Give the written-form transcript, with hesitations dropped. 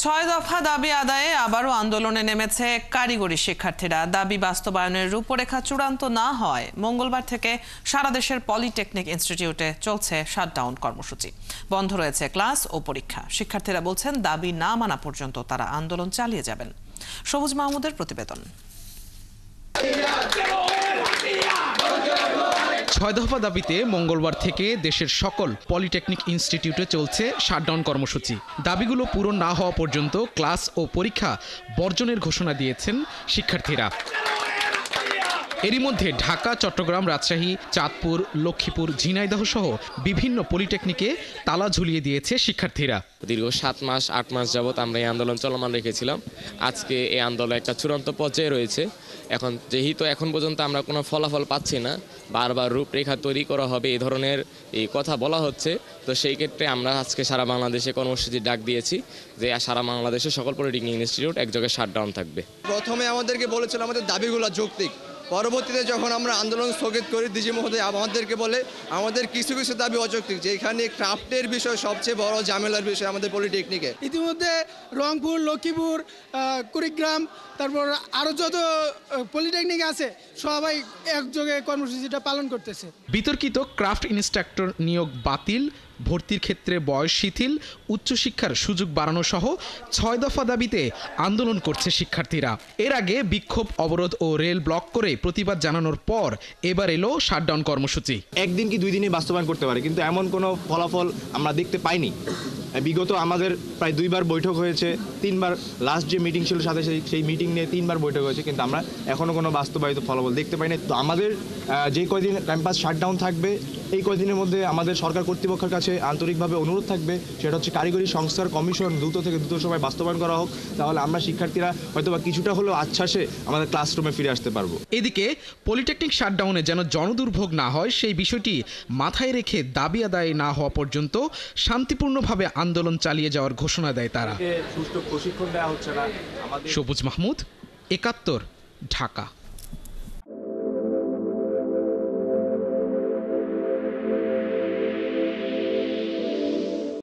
ছয় দফা দাবি আদায়ে আবারও আন্দোলনে নেমেছে কারিগরি শিক্ষার্থীরা। দাবি বাস্তবায়নের রূপরেখা চূড়ান্ত না হয় মঙ্গলবার থেকে সারা দেশের পলিটেকনিক ইনস্টিটিউটে চলছে শাটডাউন কর্মসূচি। বন্ধ রয়েছে ক্লাস ও পরীক্ষা। শিক্ষার্থীরা বলছেন দাবি না মানা পর্যন্ত তারা আন্দোলন চালিয়ে যাবেন। সবুজ মাহমুদের প্রতিবেদন। ছয় দফা দাবিতে মঙ্গলবার থেকে দেশের সকল পলিটেকনিক ইনস্টিটিউটে চলছে শাটডাউন কর্মসূচি। দাবিগুলো পূরণ না হওয়া পর্যন্ত ক্লাস ও পরীক্ষা বর্জনের ঘোষণা দিয়েছেন শিক্ষার্থীরা। এরই মধ্যে ঢাকা, চট্টগ্রাম, রাজশাহী, চাঁদপুর, লক্ষ্মীপুর, ঝিনাইদহ সহ বিভিন্ন পলিটেকনিকে তালা ঝুলিয়ে দিয়েছে শিক্ষার্থীরা। দীর্ঘ 7 মাস 8 মাস যাবৎ আমরা এই আন্দোলন চলমান রেখেছিলাম। আজকে এই আন্দোলন একটা চূড়ান্ত পর্যায়ে রয়েছে। যেহেতু এখন পর্যন্ত আমরা কোনো ফলাফল পাচ্ছি না, বারবার রূপরেখা তৈরি করা হবে এই ধরনের এই কথা বলা হচ্ছে, তো সেই ক্ষেত্রে আমরা আজকে সারা বাংলাদেশে কর্মসূচি ডাক দিয়েছি যে সারা বাংলাদেশে সকল পলিটেকনিক ইনস্টিটিউট এক জায়গায় শাটডাউন থাকবে। প্রথমে আমাদেরকে বলেছিল আমাদের দাবিগুলো যৌক্তিক। পরবর্তীতে যখন আমরা আন্দোলন স্থগিত করি, ডিজি মহোদয় আমাদেরকে বলে আমাদের কিছু কিছু দাবি অযৌক্তিক, যেখানে ক্রাফটের বিষয় সবচেয়ে বড় ঝামেলার বিষয় আমাদের পলিটেকনিকে। ইতিমধ্যে রংপুর, লক্ষ্মীপুর, কুড়িগ্রাম, তারপর আরও যত পলিটেকনিক আছে সবাই একযোগে কর্মসূচিটা পালন করতেছে। বিতর্কিত ক্রাফট ইন্সট্রাক্টর নিয়োগ বাতিল, ভর্তির ক্ষেত্রে বয়স শিথিল, উচ্চশিক্ষার সুযোগ বাড়ানো সহ 6 দফা দাবিতে আন্দোলন করছে শিক্ষার্থীরা। এর আগে বিক্ষোভ, অবরোধ ও রেল ব্লক করে প্রতিবাদ জানানোর পর এবার এলো শাটডাউন কর্মসূচি। একদিন কি 2 দিনে বাস্তবায়ন করতে পারে, কিন্তু এমন কোনো ফলাফল আমরা দেখতে পাইনি। বিগত আমাদের প্রায় 2বার বৈঠক হয়েছে, 3বার লাস্ট যে মিটিং ছিল সাথে সেই মিটিং নিয়ে 3বার বৈঠক হয়েছে, কিন্তু আমরা এখনও কোনো বাস্তবায়িত ফলাফল দেখতে পাইনি। তো আমাদের যে কয়দিন ক্যাম্পাস শাটডাউন থাকবে, এই কয়দিনের মধ্যে আমাদের সরকার কর্তৃপক্ষের কাছে আন্তরিকভাবে অনুরোধ থাকবে, সেটা হচ্ছে কারিগরি সংস্কার কমিশন দ্রুত থেকে দ্রুত সময় বাস্তবায়ন করা হোক। তাহলে আমরা শিক্ষার্থীরা হয়তোবা কিছুটা হলেও আশ্বাসে আমাদের ক্লাসরুমে ফিরে আসতে পারবো। এদিকে পলিটেকনিক শাটডাউনে যেন জনদুর্ভোগ না হয় সেই বিষয়টি মাথায় রেখে দাবি আদায় না হওয়া পর্যন্ত শান্তিপূর্ণভাবে আন্দোলন চালিয়ে যাওয়ার ঘোষণা দেয় তারা। সুষ্ঠু প্রশিক্ষণ দেওয়া হচ্ছে না। সবুজ মাহমুদ, ৭১, ঢাকা।